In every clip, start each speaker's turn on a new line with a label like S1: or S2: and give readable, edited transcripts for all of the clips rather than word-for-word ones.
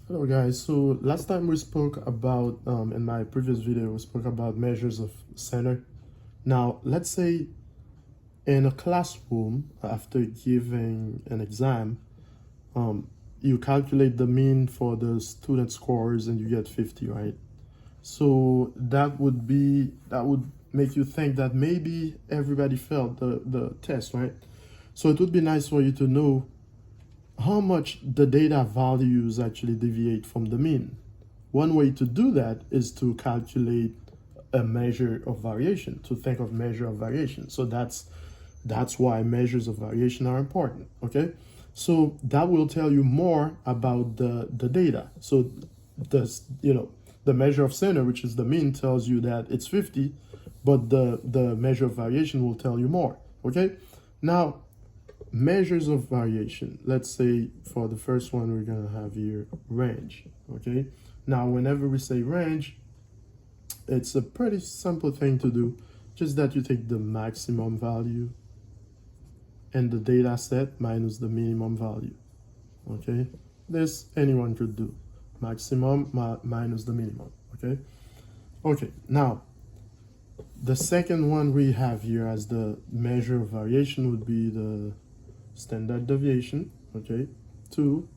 S1: Hello guys, so last time we spoke about, in my previous video, we spoke about measures of center. Now, let's say in a classroom, after giving an exam, you calculate the mean for the student scores and you get 50, right? So that would make you think that maybe everybody failed the test, right? So it would be nice for you to know how much the data values actually deviate from the mean. One way to do that is to calculate a measure of variation, to think of measure of variation. So that's why measures of variation are important, okay? So that will tell you more about the data. So the measure of center, which is the mean, tells you that it's 50, but the measure of variation will tell you more, okay? Now, measures of variation. Let's say for the first one, we're gonna have here range, okay? Now, whenever we say range, it's a pretty simple thing to do, just that you take the maximum value and the data set minus the minimum value, okay? This anyone could do, maximum minus the minimum, okay? Okay, now, the second one we have here as the measure of variation would be the standard deviation, okay? 2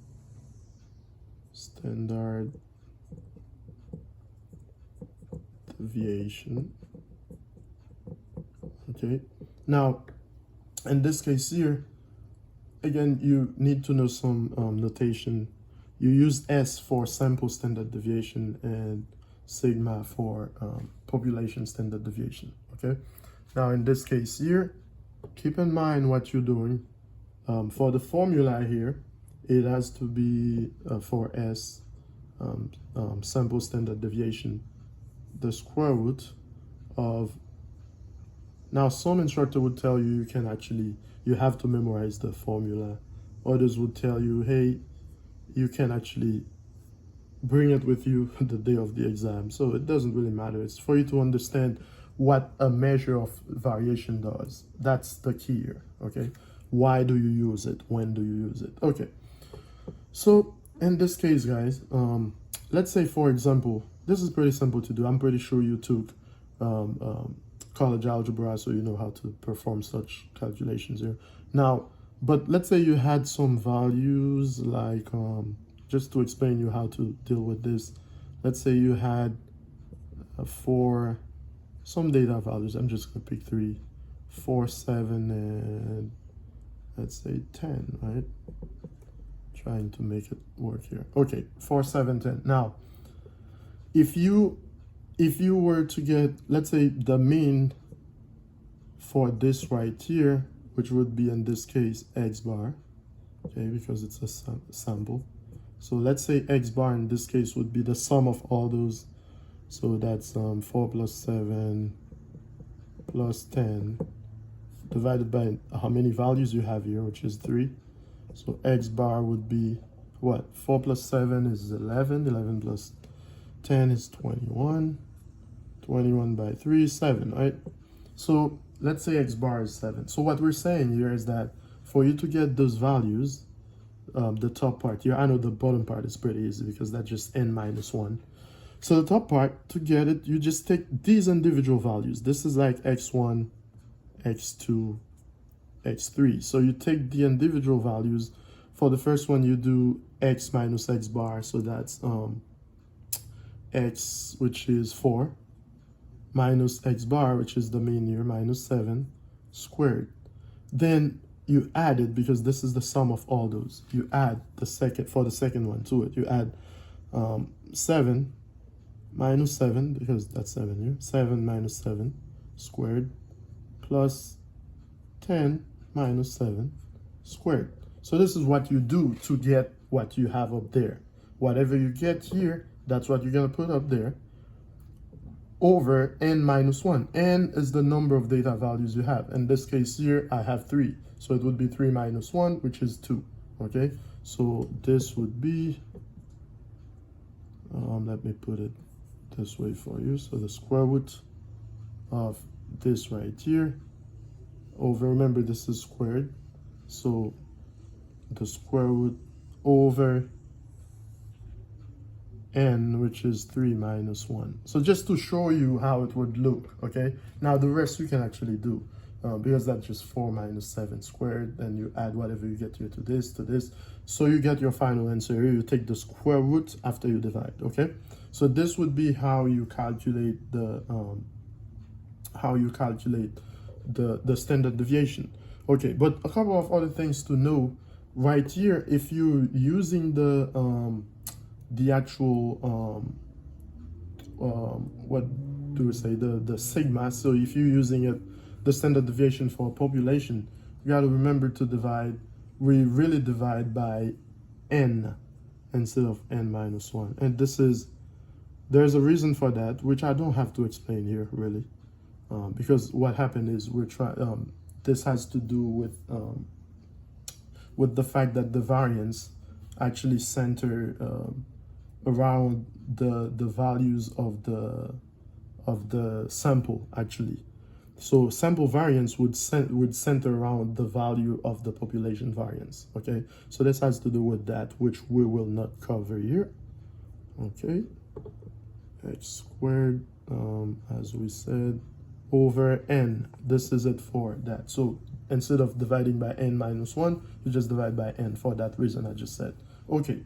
S1: standard deviation, okay? Now, in this case here, again, you need to know some notation. You use S for sample standard deviation and sigma for population standard deviation, okay? Now, in this case here, keep in mind what you're doing. For the formula here, it has to be for S, sample standard deviation, the square root of, now some instructor would tell you you have to memorize the formula. Others would tell you, hey, you can actually bring it with you the day of the exam. So it doesn't really matter. It's for you to understand what a measure of variation does. That's the key here, okay? Why do you use it? When do you use it? Okay. So in this case, guys, let's say, for example, this is pretty simple to do. I'm pretty sure you took college algebra, so you know how to perform such calculations here. Now, but let's say you had some values like, just to explain you how to deal with this, let's say you had for some data values, I'm just gonna pick 3, 4, 7, and let's say 10, right? Trying to make it work here. Okay, 4, 7, 10. Now, if you were to get, let's say, the mean for this right here, which would be in this case x bar, okay, because it's a sample. So let's say x bar in this case would be the sum of all those. So that's 4 plus 7 plus 10 divided by how many values you have here, which is 3. So x bar would be what? 4 plus 7 is 11. 11 plus 10 is 21. 21 by 3 is 7, right? So let's say x bar is 7. So what we're saying here is that for you to get those values, the top part here, I know the bottom part is pretty easy because that's just n minus 1. So the top part, to get it, you just take these individual values. This is like x1, x2, x3. So you take the individual values. For the first one, you do x minus x bar. So that's x, which is 4, minus x bar, which is the mean here, minus 7 squared. Then you add it, because this is the sum of all those. You add the second one to it. You add 7 minus 7, because that's 7 here. 7 minus 7 squared plus 10 minus 7 squared. So this is what you do to get what you have up there. Whatever you get here, that's what you're going to put up there, over n minus 1. N is the number of data values you have. In this case here, I have 3. So it would be 3 minus 1, which is 2. Okay? So this would be, let me put it this way for you. So the square root of this right here over, remember this is squared, so the square root over n, which is 3 minus 1. So just to show you how it would look, okay? Now the rest you can actually do, because that's just 4 minus 7 squared, and you add whatever you get here to this, so you get your final answer here. You take the square root after you divide, okay? So this would be how you calculate the the standard deviation. Okay, but a couple of other things to know right here. If you're using the actual what do we say, the sigma, so if you're using it, the standard deviation for a population, you got to remember to divide. We really divide by n instead of n minus 1, and there's a reason for that, which I don't have to explain here really, because what happened is this has to do with the fact that the variance actually center around the values of the sample actually. So sample variance would center around the value of the population variance, okay? So this has to do with that, which we will not cover here, okay? X squared, as we said, over n. This is it for that. So instead of dividing by n minus 1, you just divide by n for that reason I just said. Okay,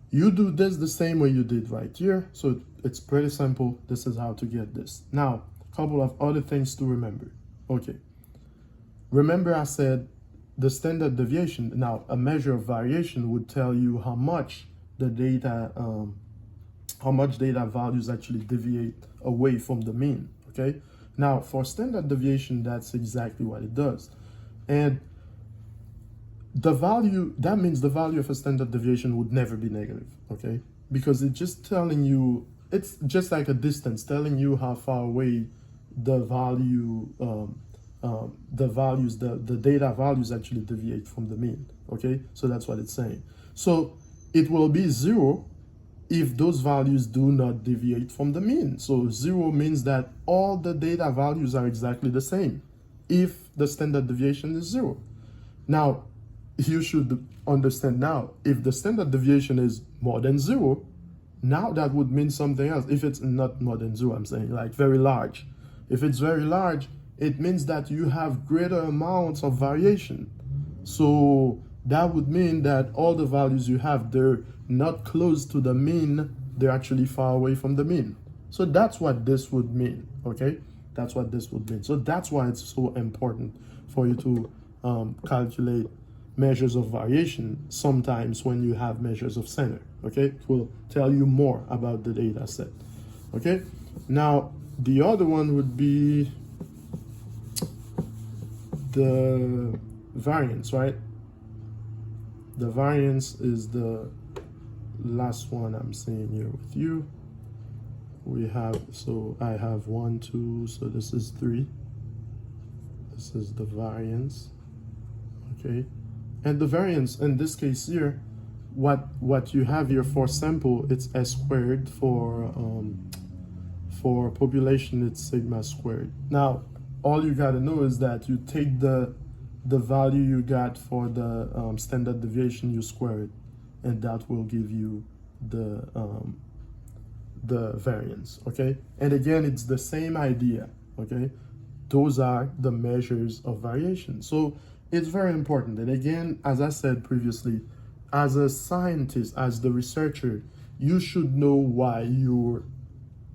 S1: you do this the same way you did right here. So it's pretty simple. This is how to get this. Now, a couple of other things to remember. Okay, remember I said the standard deviation. Now, a measure of variation would tell you how much the data values actually deviate away from the mean, okay? Now, for standard deviation, that's exactly what it does. And the value, that means the value of a standard deviation would never be negative, okay? Because it's just telling you, it's just like a distance, telling you how far away the value, the data values actually deviate from the mean, okay? So that's what it's saying. So it will be 0 if those values do not deviate from the mean. So 0 means that all the data values are exactly the same if the standard deviation is 0. Now, you should understand now, if the standard deviation is more than 0, now that would mean something else. If it's not more than 0, I'm saying like very large. If it's very large, it means that you have greater amounts of variation. So that would mean that all the values you have, they're not close to the mean, they're actually far away from the mean. So that's what this would mean, okay? That's what this would mean. So that's why it's so important for you to calculate measures of variation sometimes when you have measures of center, okay? It will tell you more about the data set, okay? Now, the other one would be the variance, right? The variance is the last one I'm seeing here with you. We have, so I have 1, 2, so this is 3. This is the variance, okay? And the variance in this case here, what you have here for sample, it's s squared. For population, it's sigma squared. Now, all you gotta know is that you take the value you got for the standard deviation, you square it, and that will give you the variance, okay? And again, it's the same idea, okay? Those are the measures of variation. So it's very important. And again, as I said previously, as a scientist, as the researcher, you should know why you're,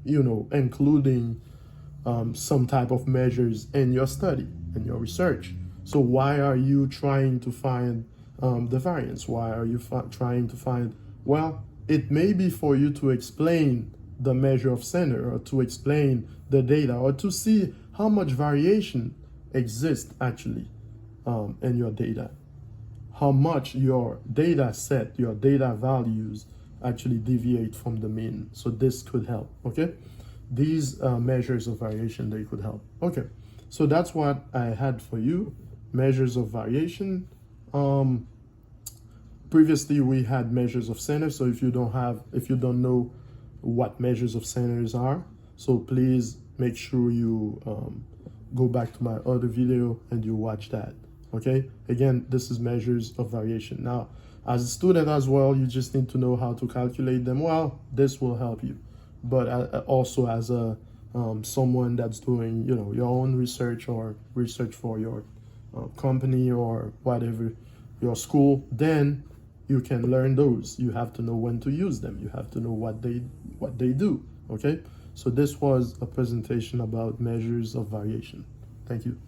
S1: including some type of measures in your study, in your research. So why are you trying to find the variance? Why are you trying to find, well, it may be for you to explain the measure of center, or to explain the data, or to see how much variation exists actually in your data, how much your data set, your data values actually deviate from the mean. So this could help, okay? These measures of variation, they could help. Okay, so that's what I had for you, measures of variation. Previously we had measures of center, so if you don't know what measures of centers are, so please make sure you go back to my other video and you watch that, okay? Again, this is measures of variation. Now, As a student as well, you just need to know how to calculate them. Well, this will help you. But also as a someone that's doing, you know, your own research or research for your company or whatever, your school, then you can learn those. You have to know when to use them. You have to know what they do. Okay. So this was a presentation about measures of variation. Thank you.